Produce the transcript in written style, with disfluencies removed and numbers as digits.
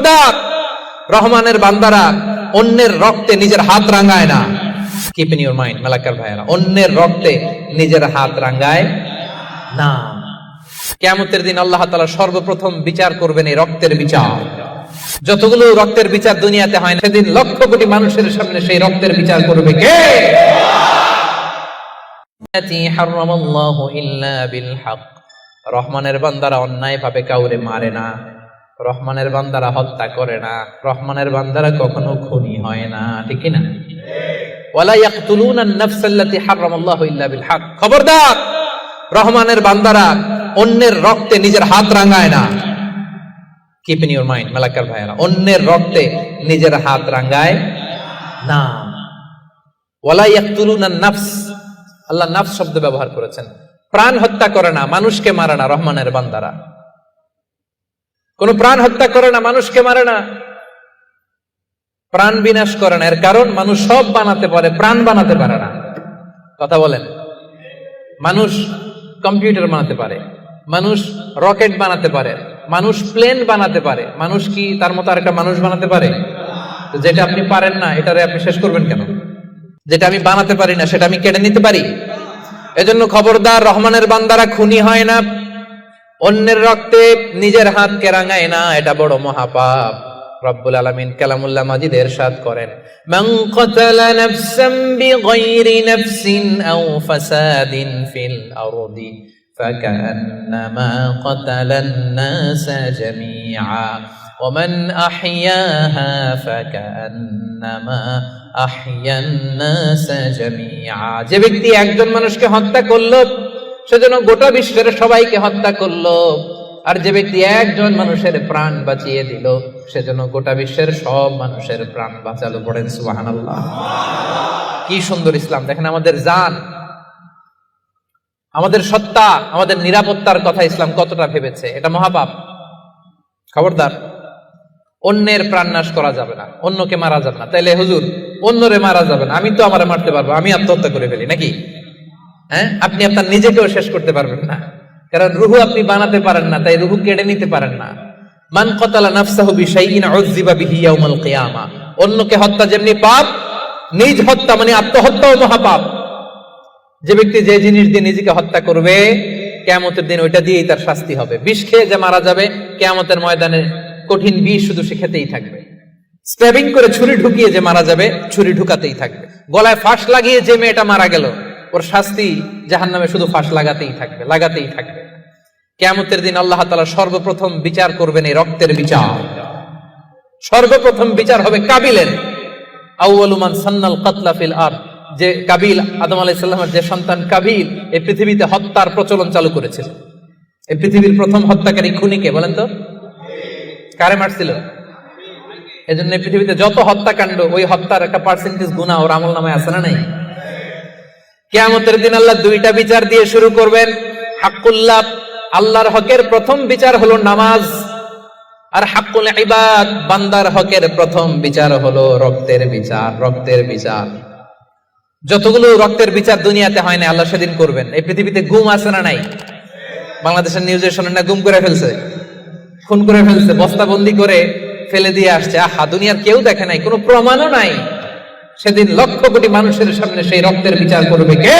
খবরদার, রহমানের বান্দারা অন্যের রক্তে নিজের হাত রাঙায় না। Keep in your mind Malakar ভাইয়েরা, অন্যের রক্তে নিজের হাত রাঙায় না। কিয়ামতের দিন আল্লাহ তাআলা সর্বপ্রথম বিচার করবেন এই রক্তের বিচার। যতগুলো রক্তের বিচার দুনিয়াতে হয় না, সেদিন লক্ষ কোটি মানুষের সামনে সেই রক্তের বিচার করবে কে? হারামাল্লাহু ইল্লা বিল হক। রহমানের বান্দারা অন্যায় ভাবে কাউরে মারে না, রহমানের বান্দারা হত্যা করে না, রহমানের বান্দারা কখনো খুনি হয় না, ঠিক কি না? ওয়ালা ইয়াকতুলুনা আন-নাফসাল্লাতী হারামাল্লাহু ইল্লা বিল হক। খবরদার, রহমানের বান্দারা অন্যের রক্তে নিজের হাত রাঙায় না। Keep in your mind Malakar ভাইয়েরা, অন্যের রক্তে নিজের হাত রাঙায় না। ওয়ালা ইয়াকতুলুনা আন-নাফস, আল্লাহ নাফস শব্দ ব্যবহার করেছেন। প্রাণ হত্যা করে না, মানুষকে মারে না রহমানের বান্দারা। কোন প্রাণ হত্যা করে না, মানুষকে মারে না, প্রাণ বিনাশ করে না। এর কারণ মানুষ সব বানাতে পারে, প্রাণ বানাতে পারে না। কথা বলেন। মানুষ কম্পিউটার বানাতে পারে, মানুষ রকেট বানাতে পারে, মানুষ প্লেন বানাতে পারে। মানুষ কি তার মতো আরেকটা মানুষ বানাতে পারে? যেটা আপনি পারেন না, এটারে আপনি শেষ করবেন কেন? যেটা আমি বানাতে পারি না, সেটা আমি কেড়ে নিতে পারি? এজন্য খবরদার, রহমানের বান্দারা খুনি হয় না, অন্যের রক্তে নিজের হাতকে রাঙায় না, এটা বড় মহাপাপ। রব্বুল আলামিন কালামুল্লাহ মাজিদে ইরশাদ করেন, মান কাতালা নাফসান বিগাইরি নাফসিন আও ফাসাদিন ফিল আরদি ফাকান্নামা কাতালান নাসা জামিআ ওয়া মান আহইয়াহা ফাকান্নামা আহইয়ান নাসা জামিআ। যে ব্যক্তি একজন মানুষকে হত্যা করলো, সেজন্য গোটা বিশ্বের সবাইকে হত্যা করলো। আর যে ব্যক্তি একজন মানুষের প্রাণ বাঁচিয়ে দিল, সেজন্য গোটা বিশ্বের সব মানুষের প্রাণ বাঁচালো। পড়েন সুবহানাল্লাহ। কি সুন্দর ইসলাম! দেখেন, আমাদের জান, আমাদের সত্তা, আমাদের নিরাপত্তার কথা ইসলাম কতটা ভেবেছে। এটা মহাপাপ। খবরদার, অন্যের প্রাণ নাশ করা যাবে না, অন্যকে মারা যাবে না। তাইলে হুজুর, অন্যরে মারা যাবে না, আমি তো আমারে মারতে পারবো, আমি আত্মহত্যা করে ফেলি নাকি? হ্যাঁ, আপনি আপনার নিজেকেও শেষ করতে পারবেন না, কারণ রুহু আপনি বানাতে পারেন না, তাই রুহু কেড়ে নিতে পারেন না। মান কাতালা নাফসাহু বিশাইইন উযযিবা বিহি ইয়াউমাল কিয়ামা। অন্যকে হত্যা যেমনি পাপ, নিজ হত্যা মানে আত্মহত্যাও মহাপাপ। যে ব্যক্তি যে জিনিস দিয়ে নিজেকে হত্যা করবে, কিয়ামতের দিন ওইটা দিয়েই তার শাস্তি হবে। বিষ খেয়ে যে মারা যাবে, কিয়ামতের ময়দানে কঠিন বিষ শুধু সে খেতেই থাকবে। স্ট্যাবিং করে ছুরি ঢুকিয়ে যে মারা যাবে, ছুরি ঢুকাতেই থাকবে। গলায় ফাঁস লাগিয়ে যে মেয়েটা মারা গেল, ওর শাস্তি জাহান্নামে শুধু ফাঁস লাগাতেই থাকবে, লাগাতেই থাকবে। কিয়ামতের দিন আল্লাহ তাআলা সর্বপ্রথম বিচার করবেন এই রক্তের বিচার। সর্বপ্রথম বিচার হবে কাবিলের। আউয়ালু মান সান্নাল কাতলা ফিল আরদ। যে কাবিল, আদম আলাইহিস সালামের যে সন্তান কাবিল, এই পৃথিবীতে হত্যার প্রচলন চালু করেছিল। এই পৃথিবীর প্রথম হত্যাকারী খুনিকে বলেন তো? কারে মারছিল? এজন্য এই পৃথিবীতে যত হত্যাকাণ্ড, ওই হত্যার একটা পার্সেন্টেজ গুনাহ ওর আমলনামায় আছে না নাই? কিয়ামতের দিন আল্লাহ দুইটা বিচার দিয়ে শুরু করবেন। হাক্কুল্লাহ, আল্লাহর হকের প্রথম বিচার হলো নামাজ। আর হাক্কুল ইবাদ, বান্দার হকের প্রথম বিচার হলো রক্তের বিচার। রক্তের বিচার, যতগুলো রক্তের বিচার দুনিয়াতে হয় না, আল্লাহ সেদিন করবেন। এই পৃথিবীতে গুম আছে না নাই? বাংলাদেশের নিউজে শোনেন না, গুম করে ফেলছে, খুন করে ফেলছে, বস্তাবন্দি করে ফেলে দিয়ে আসছে। আহা, দুনিয়ার কেউ দেখে নাই, কোনো প্রমাণও নাই। সেদিন লক্ষ কোটি মানুষের সামনে সেই রক্তের বিচার করবে কে?